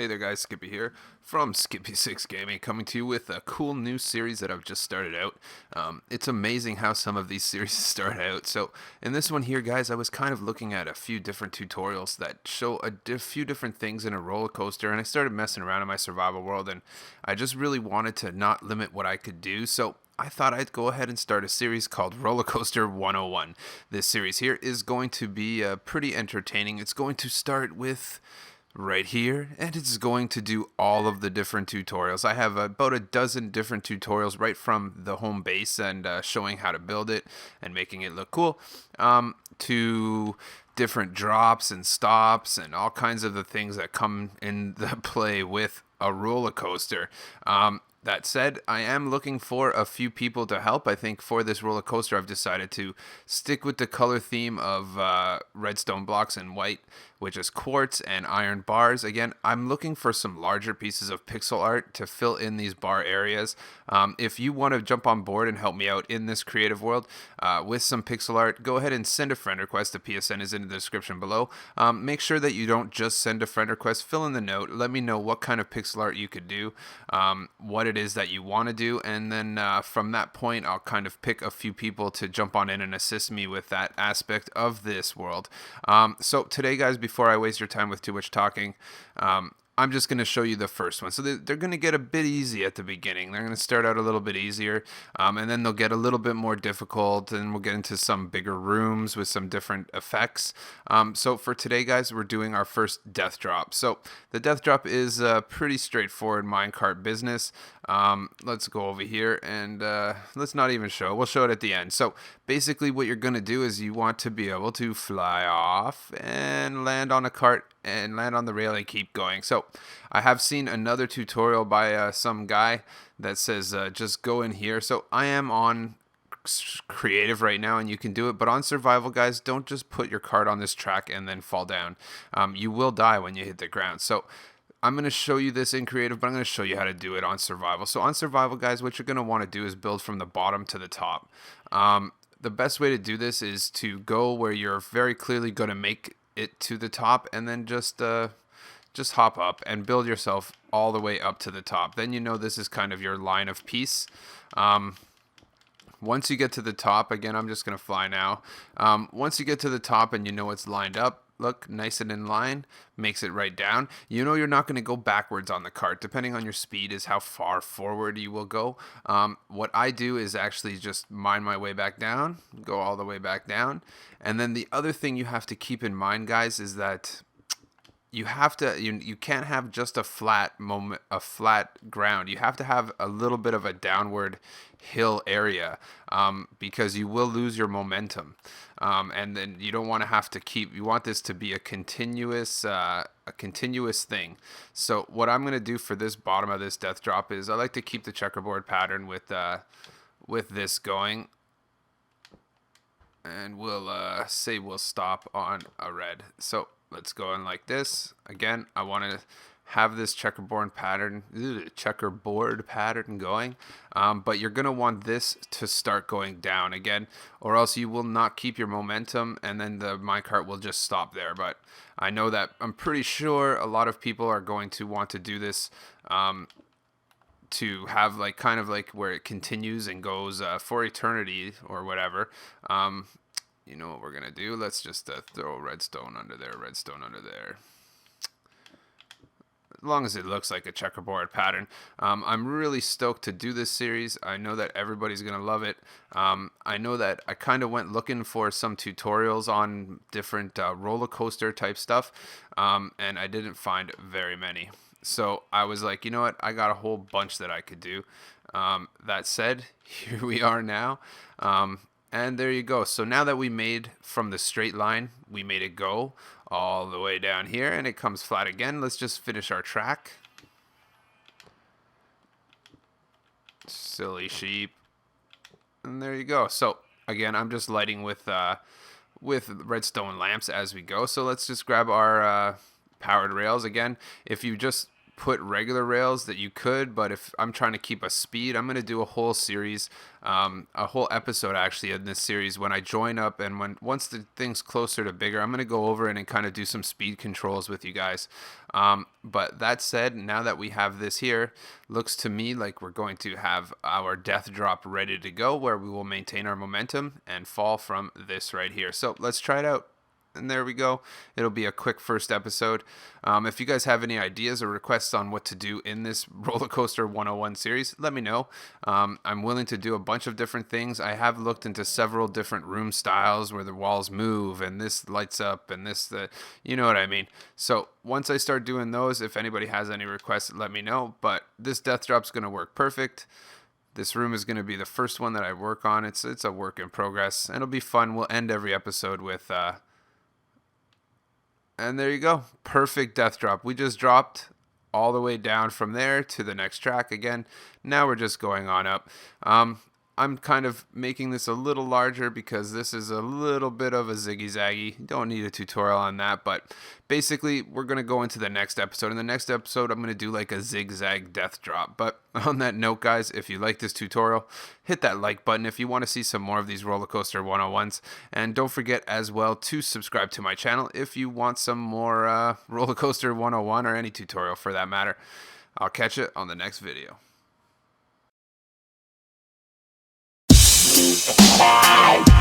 Hey there guys, Skippy here from Skippy6 Gaming, coming to you with a cool new series that I've just started out. It's amazing how some of these series start out. So in this one here guys, I was kind of looking at a few different tutorials that show a few different things in a roller coaster, and I started messing around in my survival world, and I just really wanted to not limit what I could do. So I thought I'd go ahead and start a series called Rollercoaster 101. This series here is going to be pretty entertaining. It's going to start with right here, and it's going to do all of the different tutorials. I have about a dozen different tutorials right from the home base, and showing how to build it and making it look cool, to different drops and stops and all kinds of the things that come in the play with a roller coaster. That said, I am looking for a few people to help. I think for this roller coaster, I've decided to stick with the color theme of redstone blocks and white, which is quartz and iron bars. Again, I'm looking for some larger pieces of pixel art to fill in these bar areas. If you want to jump on board and help me out in this creative world with some pixel art, go ahead and send a friend request. The PSN is in the description below. Make sure that you don't just send a friend request. Fill in the note. Let me know what kind of pixel art you could do, what it is that you want to do, and then from that point I'll kind of pick a few people to jump on in and assist me with that aspect of this world. So today guys, before I waste your time with too much talking, I'm just going to show you the first one. So they're going to get a bit easy at the beginning. They're going to start out a little bit easier, and then they'll get a little bit more difficult, and we'll get into some bigger rooms with some different effects. So for today, guys, we're doing our first death drop. So the death drop is a pretty straightforward minecart business. Let's go over here, and let's not even show it. We'll show it at the end. So basically what you're going to do is you want to be able to fly off and land on a cart and land on the rail and keep going. So I have seen another tutorial by some guy that says just go in here. So I am on creative right now, and you can do it, but on survival, guys, don't just put your cart on this track and then fall down. You will die when you hit the ground. So I'm going to show you this in creative, but I'm going to show you how to do it on survival. So on survival, guys, what you're going to want to do is build from the bottom to the top. The best way to do this is to go where you're very clearly going to make it to the top, and then just hop up and build yourself all the way up to the top. Then you know this is kind of your line of peace. Once you get to the top, again, I'm just going to fly now. Once you get to the top and you know it's lined up, look, nice and in line, makes it right down. You know you're not going to go backwards on the cart. Depending on your speed is how far forward you will go. What I do is actually just mine my way back down, go all the way back down. And then the other thing you have to keep in mind, guys, is that you have to you can't have just a flat ground. You have to have a little bit of a downward hill area, because you will lose your momentum, and then you don't want to have to keep. You want this to be a continuous thing. So what I'm going to do for this bottom of this death drop is I like to keep the checkerboard pattern with this going, and we'll say we'll stop on a red. So let's go in like this. Again, I want to have this checkerboard pattern going, but you're going to want this to start going down again, or else you will not keep your momentum, and then the minecart will just stop there. But I know that I'm pretty sure a lot of people are going to want to do this, to have like kind of like where it continues and goes for eternity or whatever. You know what we're gonna do? Let's just throw redstone under there, as long as it looks like a checkerboard pattern. I'm really stoked to do this series. I know that everybody's gonna love it. I know that I kind of went looking for some tutorials on different roller coaster type stuff, and I didn't find very many. So I was like, you know what? I got a whole bunch that I could do. That said, here we are now. And there you go. So now that we made from the straight line, we made it go all the way down here, and it comes flat again. Let's just finish our track. Silly sheep. And there you go. So again, I'm just lighting with redstone lamps as we go. So let's just grab our powered rails again. If you just put regular rails that you could, but if I'm trying to keep a speed, I'm going to do a whole series, a whole episode actually in this series when I join up, and once the thing's closer to bigger, I'm going to go over it and kind of do some speed controls with you guys. But that said, now that we have this here, looks to me like we're going to have our death drop ready to go, where we will maintain our momentum and fall from this right here. So let's try it out. And there we go. It'll be a quick first episode. If you guys have any ideas or requests on what to do in this Rollercoaster 101 series, let me know. I'm willing to do a bunch of different things. I have looked into several different room styles where the walls move and this lights up and you know what I mean. So once I start doing those, if anybody has any requests, let me know. But this death drop's going to work perfect. This room is going to be the first one that I work on. It's a work in progress, and it'll be fun. We'll end every episode with... And there you go. Perfect death drop. We just dropped all the way down from there to the next track again. Now we're just going on up. I'm kind of making this a little larger because this is a little bit of a ziggy-zaggy. Don't need a tutorial on that, but basically we're going to go into the next episode. In the next episode, I'm going to do like a zigzag death drop. But on that note, guys, if you like this tutorial, hit that like button if you want to see some more of these Rollercoaster 101s. And don't forget as well to subscribe to my channel if you want some more Rollercoaster 101 or any tutorial for that matter. I'll catch you on the next video. Wow.